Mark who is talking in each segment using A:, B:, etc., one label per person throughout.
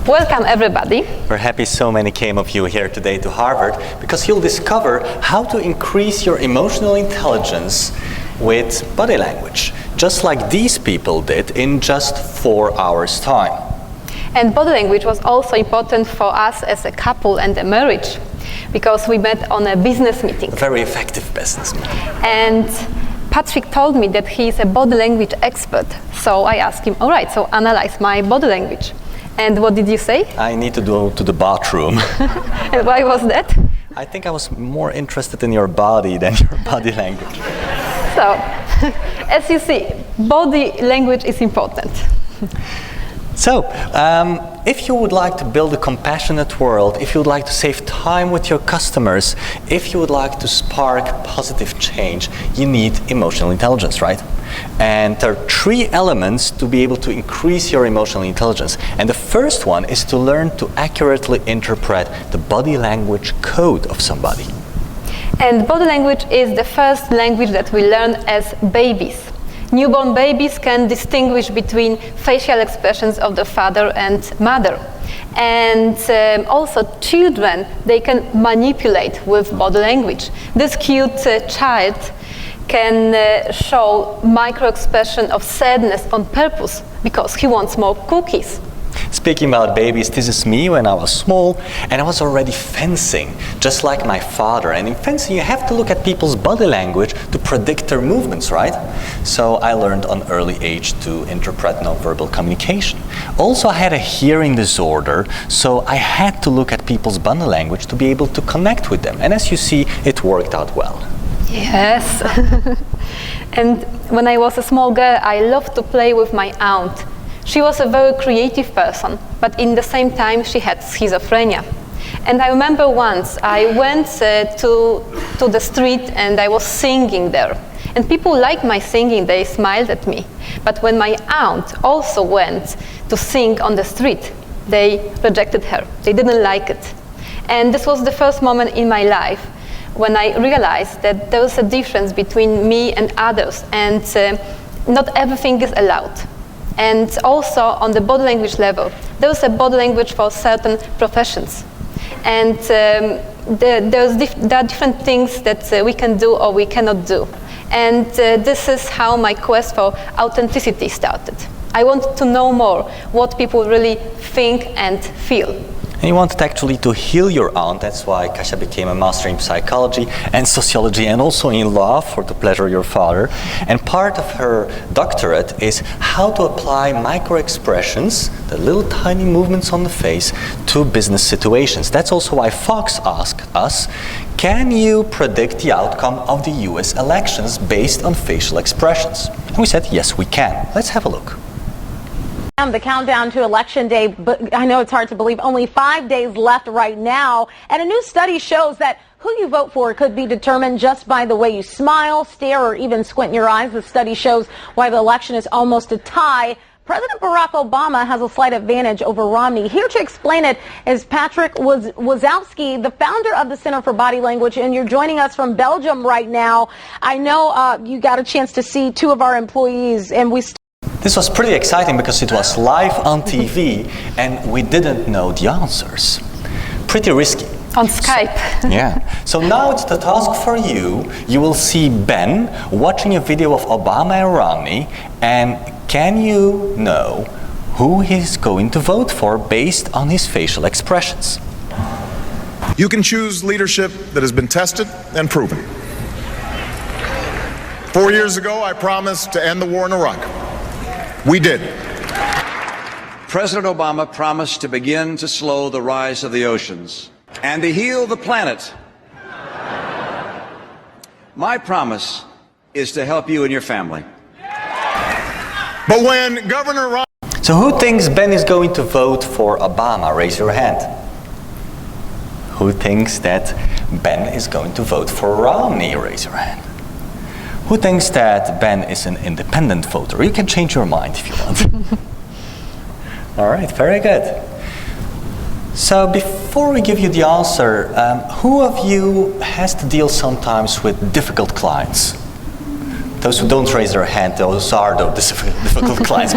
A: Welcome everybody.
B: We're happy so many came of you here today to Harvard because you'll discover how to increase your emotional intelligence with body language, just like these people did in just 4 hours' time.
A: And body language was also important for us as a couple and a marriage because we met on a business meeting.
B: A very effective business meeting.
A: And Patryk told me that he is a body language expert. So I asked him, all right, so analyze my body language. And what did you say?
B: I need to go to the bathroom.
A: And why was that?
B: I think I was more interested in your body than your body language.
A: So, as you see, body language is important.
B: So, if you would like to build a compassionate world, if you would like to save time with your customers, if you would like to spark positive change, you need emotional intelligence, right? And there are 3 elements to be able to increase your emotional intelligence. And the first one is to learn to accurately interpret the body language code of somebody.
A: And body language is the first language that we learn as babies. Newborn babies can distinguish between facial expressions of the father and mother. And also children, they can manipulate with body language. This cute child can show micro-expression of sadness on purpose because he wants more cookies.
B: Speaking about babies, this is me when I was small and I was already fencing, just like my father. And in fencing, you have to look at people's body language to predict their movements, right? So I learned on early age to interpret nonverbal communication. Also, I had a hearing disorder, so I had to look at people's body language to be able to connect with them. And as you see, it worked out well.
A: Yes. And when I was a small girl, I loved to play with my aunt. She was a very creative person, but in the same time she had schizophrenia. And I remember once I went to the street and I was singing there. And people liked my singing, they smiled at me. But when my aunt also went to sing on the street, they rejected her. They didn't like it. And this was the first moment in my life when I realized that there was a difference between me and others, and not everything is allowed. And also on the body language level, there is a body language for certain professions. And there are different things that we can do or we cannot do. And this is how my quest for authenticity started. I wanted to know more what people really think and feel.
B: And you wanted actually to heal your aunt. That's why Kasia became a master in psychology and sociology and also in law for the pleasure of your father. And part of her doctorate is how to apply micro-expressions, the little tiny movements on the face, to business situations. That's also why Fox asked us, can you predict the outcome of the US elections based on facial expressions? And we said, yes, we can. Let's have a look.
C: The countdown to Election Day, but I know it's hard to believe, only 5 days left right now. And a new study shows that who you vote for could be determined just by the way you smile, stare, or even squint your eyes. The study shows why the election is almost a tie. President Barack Obama has a slight advantage over Romney. Here to explain it is Patryk Wezowski, the founder of the Center for Body Language, and you're joining us from Belgium right now. I know you got a chance to see 2 of our employees, and
B: This was pretty exciting because it was live on TV and we didn't know the answers. Pretty risky.
A: On Skype.
B: Yeah. So now it's the task for you. You will see Ben watching a video of Obama and Romney, and can you know who he's going to vote for based on his facial expressions?
D: You can choose leadership that has been tested and proven. 4 years ago, I promised to end the war in Iraq. We did.
E: President Obama promised to begin to slow the rise of the oceans and to heal the planet. My promise is to help you and your family.
D: But when Governor
B: So who thinks Ben is going to vote for Obama? Raise your hand. Who thinks that Ben is going to vote for Romney? Raise your hand. Who thinks that Ben is an independent voter? You can change your mind if you want. All right, very good. So before we give you the answer, who of you has to deal sometimes with difficult clients? Those who don't raise their hand, those are the difficult clients.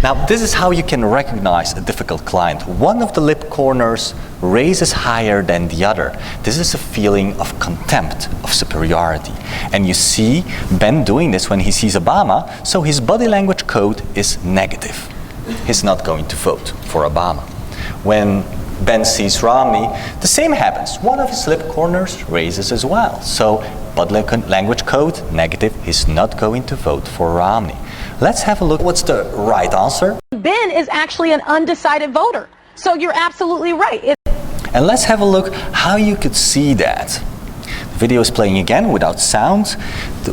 B: Now, this is how you can recognize a difficult client. One of the lip corners raises higher than the other. This is a feeling of contempt, of superiority. And you see Ben doing this when he sees Obama, so his body language code is negative. He's not going to vote for Obama. When Ben sees Romney, the same happens. One of his lip corners raises as well. So body language code, negative, he's not going to vote for Romney. Let's have a look. What's the right answer?
C: Ben is actually an undecided voter. So you're absolutely right.
B: And let's have a look how you could see that. The video is playing again without sound.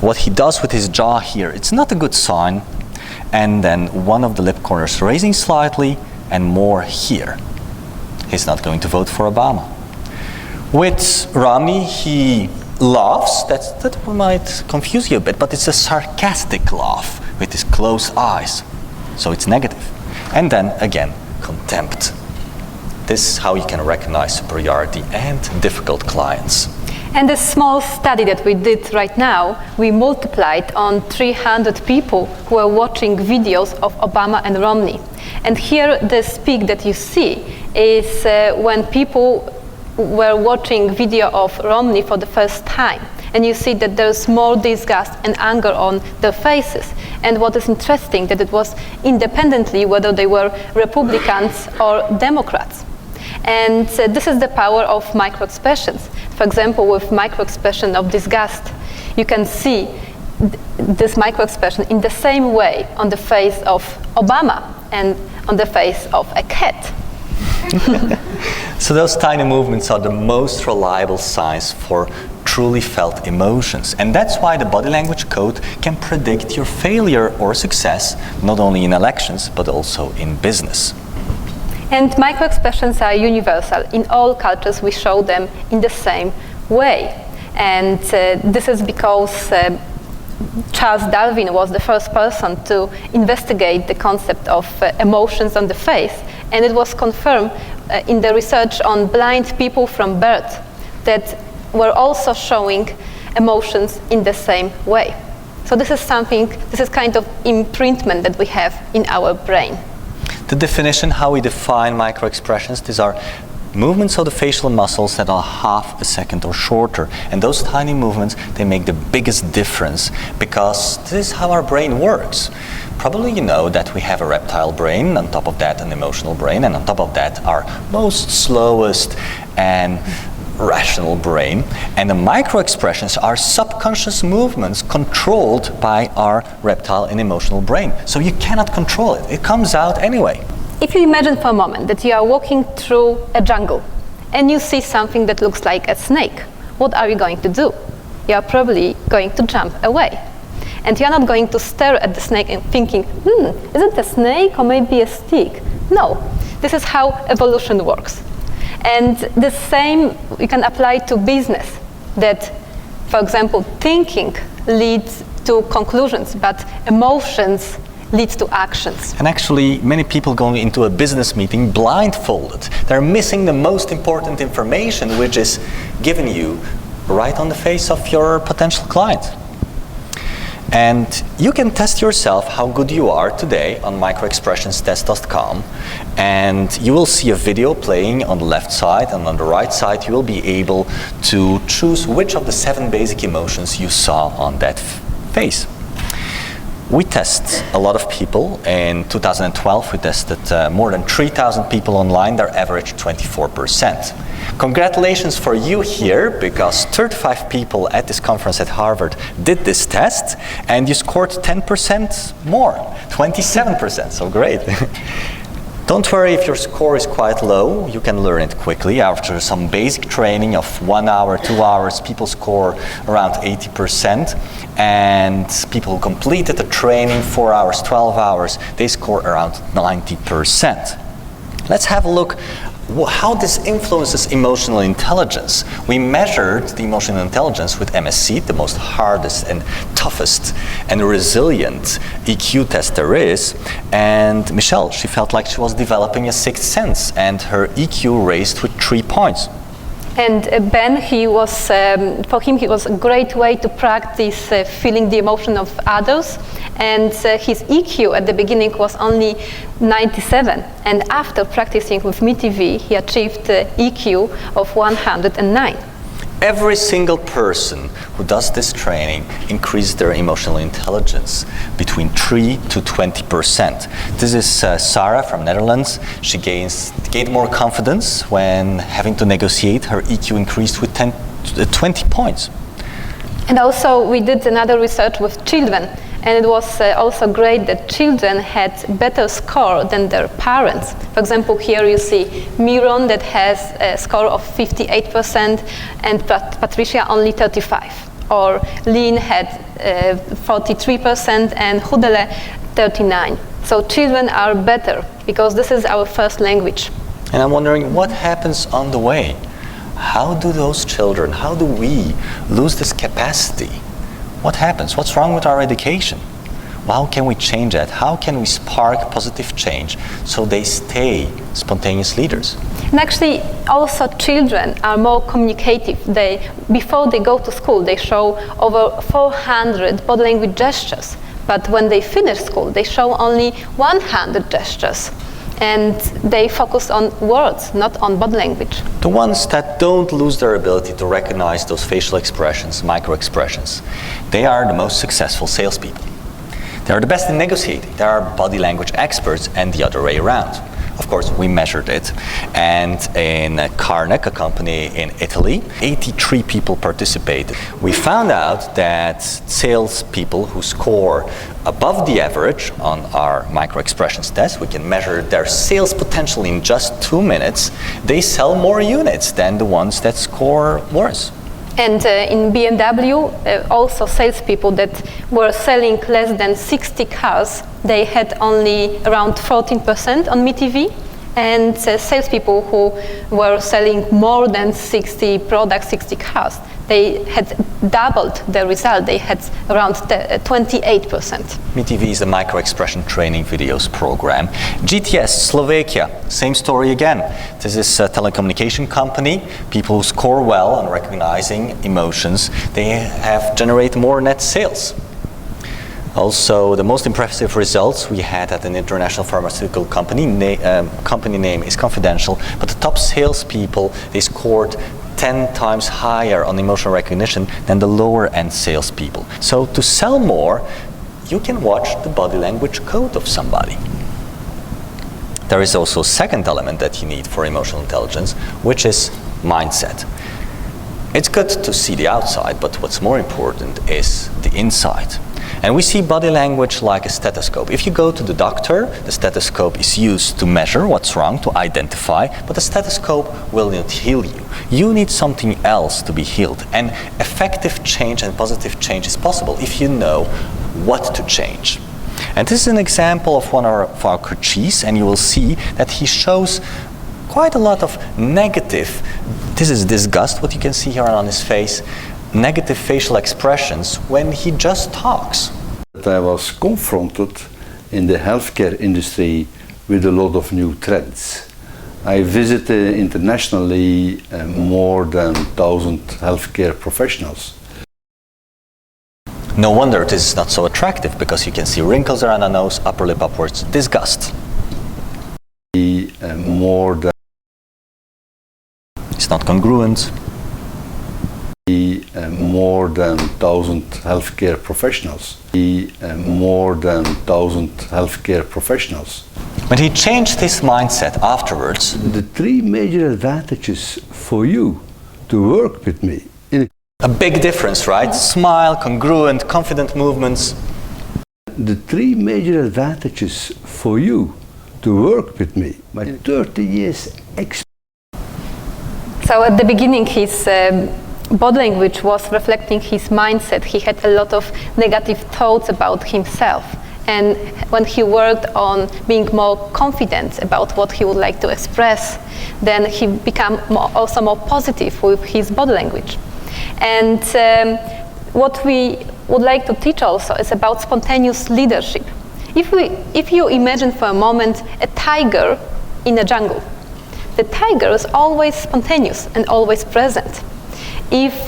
B: What he does with his jaw here, it's not a good sign. And then one of the lip corners raising slightly and more here. He's not going to vote for Obama. With Romney, he laughs. That might confuse you a bit, but it's a sarcastic laugh with his closed eyes. So it's negative. And then again, contempt. This is how you can recognize superiority and difficult clients.
A: And this small study that we did right now, we multiplied on 300 people who were watching videos of Obama and Romney. And here this peak that you see is when people were watching video of Romney for the first time. And you see that there's more disgust and anger on their faces. And what is interesting, that it was independently whether they were Republicans or Democrats. And this is the power of microexpressions. For example, with microexpression of disgust, you can see this microexpression in the same way on the face of Obama and on the face of a cat.
B: So those tiny movements are the most reliable signs for truly felt emotions. And that's why the body language code can predict your failure or success, not only in elections, but also in business.
A: And microexpressions are universal. In all cultures, we show them in the same way. And this is because Charles Darwin was the first person to investigate the concept of emotions on the face. And it was confirmed in the research on blind people from birth that were also showing emotions in the same way. So this is kind of imprintment that we have in our brain.
B: The definition, how we define microexpressions, these are movements of the facial muscles that are half a second or shorter. And those tiny movements, they make the biggest difference because this is how our brain works. Probably you know that we have a reptile brain, on top of that an emotional brain, and on top of that our most slowest and rational brain. And the microexpressions are subconscious movements controlled by our reptile and emotional brain. So you cannot control it. It comes out anyway.
A: If you imagine for a moment that you are walking through a jungle and you see something that looks like a snake, what are you going to do? You are probably going to jump away. And you are not going to stare at the snake and thinking, is it a snake or maybe a stick? No, this is how evolution works. And the same you can apply to business, that, for example, thinking leads to conclusions, but emotions lead to actions.
B: And actually, many people go into a business meeting blindfolded. They're missing the most important information, which is given you right on the face of your potential client. And you can test yourself how good you are today on microexpressionstest.com, and you will see a video playing on the left side, and on the right side you will be able to choose which of the 7 basic emotions you saw on that face. We test a lot of people. In 2012 we tested more than 3,000 people online, their average 24%. Congratulations for you here, because 35 people at this conference at Harvard did this test, and you scored 10% more, 27%, so great. Don't worry if your score is quite low, you can learn it quickly. After some basic training of 1 hour, 2 hours, people score around 80%, and people who completed the training 4 hours, 12 hours, they score around 90%. Let's have a look how this influences emotional intelligence. We measured the emotional intelligence with MSC, the most hardest and toughest and resilient EQ test there is. And Michelle, she felt like she was developing a sixth sense, and her EQ raised with 3 points.
A: And Ben, for him, it was a great way to practice feeling the emotion of others. And his EQ at the beginning was only 97. And after practicing with MeTV, he achieved EQ of 109.
B: Every single person who does this training increases their emotional intelligence between 3 to 20%. This is Sarah from Netherlands. She gained more confidence when having to negotiate. Her EQ increased with 20 points.
A: And also we did another research with children. And it was also great that children had better score than their parents. For example, here you see Miron that has a score of 58% and Patricia only 35%. Or Lynn had 43% and Hudele 39%. So children are better because this is our first language.
B: And I'm wondering what happens on the way? How do those children, how do we lose this capacity? What happens? What's wrong with our education? How can we change that? How can we spark positive change so they stay spontaneous leaders?
A: And actually, also children are more communicative. Before they go to school, they show over 400 body language gestures. But when they finish school, they show only 100 gestures. And they focus on words, not on body language.
B: The ones that don't lose their ability to recognize those facial expressions, micro-expressions, they are the most successful salespeople. They are the best in negotiating. They are body language experts and the other way around. Of course, we measured it. And in Carnegie, a company in Italy, 83 people participated. We found out that salespeople who score above the average on our micro-expressions test, we can measure their sales potential in just 2 minutes, they sell more units than the ones that score worse.
A: And in BMW, also salespeople that were selling less than 60 cars, they had only around 14% on MeTV. And salespeople who were selling more than 60 products, 60 cars, they had doubled the result. They had around 28%.
B: MeTV is a micro-expression training videos program. GTS, Slovakia, same story again. This is a telecommunication company. People who score well on recognizing emotions, they have generated more net sales. Also, the most impressive results we had at an international pharmaceutical company. Company name is confidential, but the top salespeople, they scored 10 times higher on emotional recognition than the lower end salespeople. So to sell more, you can watch the body language code of somebody. There is also a second element that you need for emotional intelligence, which is mindset. It's good to see the outside, but what's more important is the inside. And we see body language like a stethoscope. If you go to the doctor, the stethoscope is used to measure what's wrong, to identify, but the stethoscope will not heal you. You need something else to be healed. And effective change and positive change is possible if you know what to change. And this is an example of one of our coaches, and you will see that he shows quite a lot of negative, this is disgust, what you can see here on his face, negative facial expressions when he just talks.
F: I was confronted in the healthcare industry with a lot of new trends. I visited internationally more than 1,000 healthcare professionals.
B: No wonder this is not so attractive, because you can see wrinkles around the nose, upper lip upwards, disgust.
F: More than
B: it's not congruent.
F: More than 1,000 healthcare professionals. More than 1,000 healthcare professionals.
B: But he changed his mindset afterwards.
F: The 3 major advantages for you to work with me.
B: A big difference, right? Smile, congruent, confident movements.
F: The 3 major advantages for you to work with me. My 30 years experience.
A: So at the beginning, his body language was reflecting his mindset. He had a lot of negative thoughts about himself. And when he worked on being more confident about what he would like to express, then he became also more positive with his body language. And what we would like to teach also is about spontaneous leadership. If you imagine for a moment a tiger in a jungle, the tiger is always spontaneous and always present. If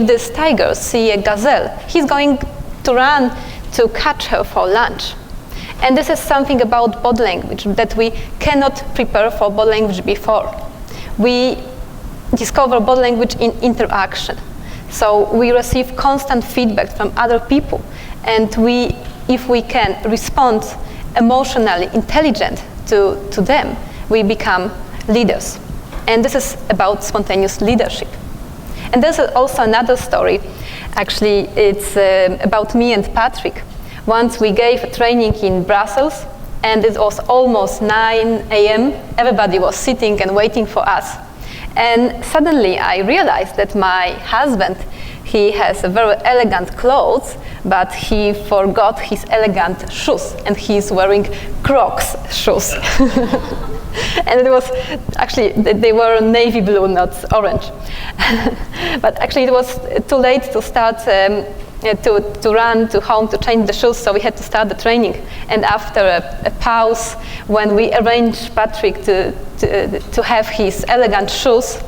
A: this tiger sees a gazelle, he's going to run to catch her for lunch. And this is something about body language that we cannot prepare for body language before. We discover body language in interaction. So we receive constant feedback from other people, and if we can respond emotionally intelligent to them, we become leaders. And this is about spontaneous leadership. And there's also another story. Actually, it's about me and Patryk. Once we gave a training in Brussels, and it was almost 9 a.m. Everybody was sitting and waiting for us. And suddenly I realized that my husband, he has very elegant clothes, but he forgot his elegant shoes, and he's wearing Crocs shoes. And it was, actually, they were navy blue, not orange. But actually it was too late to start, to run to home to change the shoes, so we had to start the training. And after a pause, when we arranged Patryk to have his elegant shoes,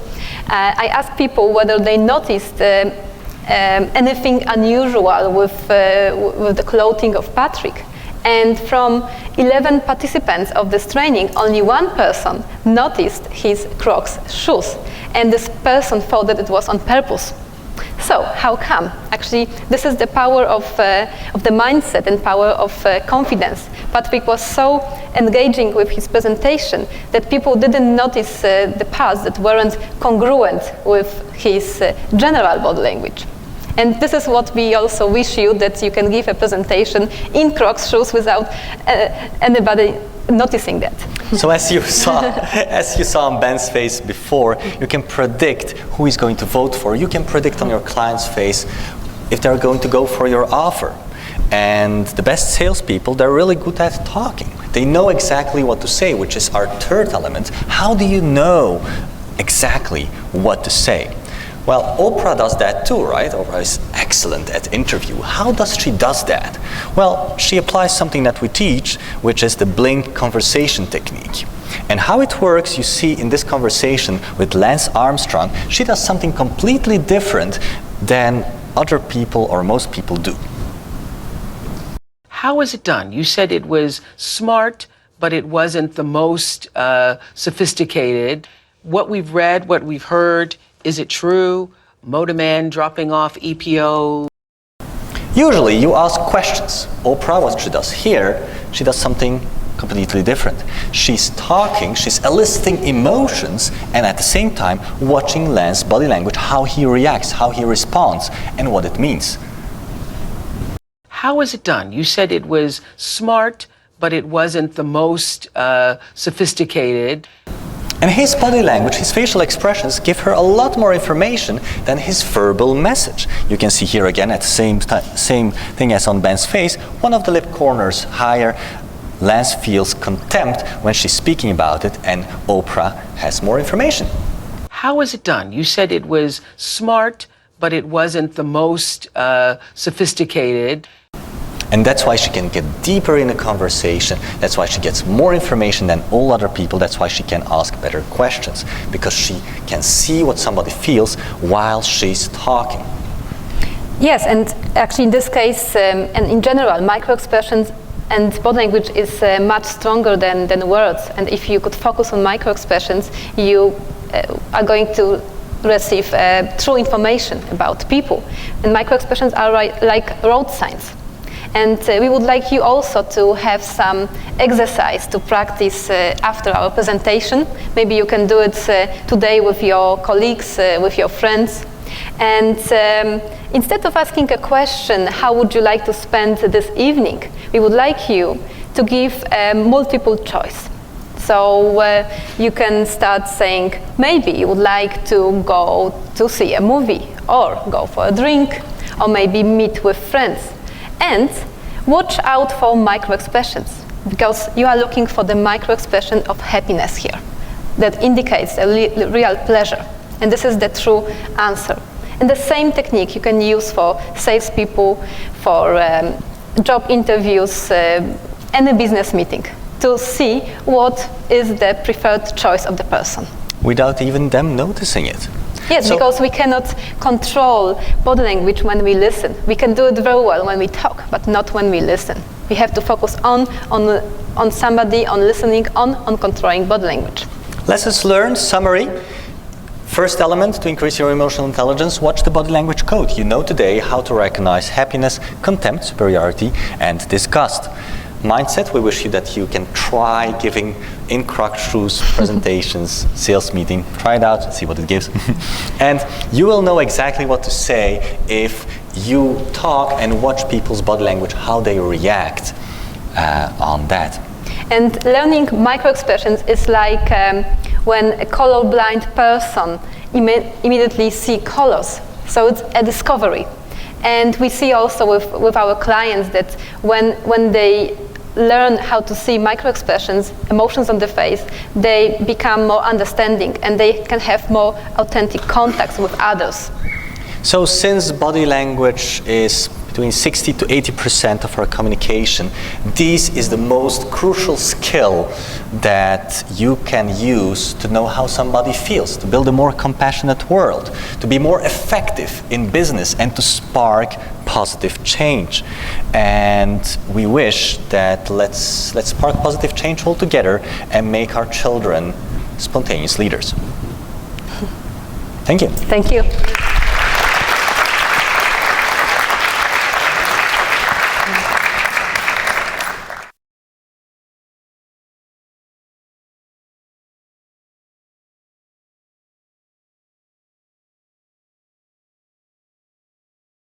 A: I asked people whether they noticed anything unusual with the clothing of Patryk. And from 11 participants of this training, only one person noticed his Crocs shoes. And this person thought that it was on purpose. So, how come? Actually, this is the power of the mindset and power of confidence. Patryk was so engaging with his presentation that people didn't notice the parts that weren't congruent with his general body language. And this is what we also wish you, that you can give a presentation in Crocs shoes without anybody noticing that.
B: So as you saw on Ben's face before, you can predict who is going to vote for. You can predict on your client's face if they're going to go for your offer. And the best salespeople, they're really good at talking. They know exactly what to say, which is our third element. How do you know exactly what to say? Well, Oprah does that too, right? Oprah is excellent at interview. How does she does that? Well, she applies something that we teach, which is the blink conversation technique. And how it works, you see in this conversation with Lance Armstrong, she does something completely different than other people or most people do.
G: How was it done? You said it was smart, but it wasn't the most sophisticated. What we've read, what we've heard, is it true? Motorman dropping off EPO?
B: Usually you ask questions. Oprah, what she does here, she does something completely different. She's talking, she's eliciting emotions, and at the same time watching Lance's body language, how he reacts, how he responds, and what it means.
G: How was it done? You said it was smart, but it wasn't the most sophisticated.
B: And his body language, his facial expressions give her a lot more information than his verbal message. You can see here again at the same thing as on Ben's face, one of the lip corners higher. Lance feels contempt when she's speaking about it, and Oprah has more information.
G: How was it done? You said it was smart, but it wasn't the most sophisticated.
B: And that's why she can get deeper in the conversation. That's why she gets more information than all other people. That's why she can ask better questions, because she can see what somebody feels while she's talking.
A: Yes, and actually in this case, and in general, micro-expressions and body language is much stronger than words. And if you could focus on micro-expressions, you are going to receive true information about people. And micro-expressions are like road signs. And we would like you also to have some exercise to practice after our presentation. Maybe you can do it today with your colleagues, with your friends. And instead of asking a question, how would you like to spend this evening? We would like you to give a multiple choice. So you can start saying, maybe you would like to go to see a movie, or go for a drink, or maybe meet with friends. And watch out for micro-expressions, because you are looking for the micro-expression of happiness here that indicates a real pleasure. And this is the true answer. And the same technique you can use for salespeople, for job interviews, any business meeting. to see what is the preferred choice of the person.
B: Without even them noticing it.
A: Yes,
B: So-
A: because we cannot control body language when we listen. We can do it very well when we talk, but not when we listen. We have to focus on somebody, on listening, on controlling body language.
B: Lessons learned, summary. First element to increase your emotional intelligence, watch the body language code. You know today how to recognize happiness, contempt, superiority, and disgust. Mindset, we wish you that you can try giving in crocked shoes presentations, sales meeting, try it out, see what it gives. And you will know exactly what to say if you talk and watch people's body language, how they react on that.
A: And learning micro-expressions is like when a colorblind person immediately see colors. So it's a discovery. And we see also with our clients that when they learn how to see micro-expressions, emotions on the face, they become more understanding and they can have more authentic contacts with others.
B: So since body language is between 60 to 80% of our communication, this is the most crucial skill that you can use to know how somebody feels, to build a more compassionate world, to be more effective in business and to spark positive change. And we wish that let's spark positive change all together and make our children spontaneous leaders. Thank you.
A: Thank you.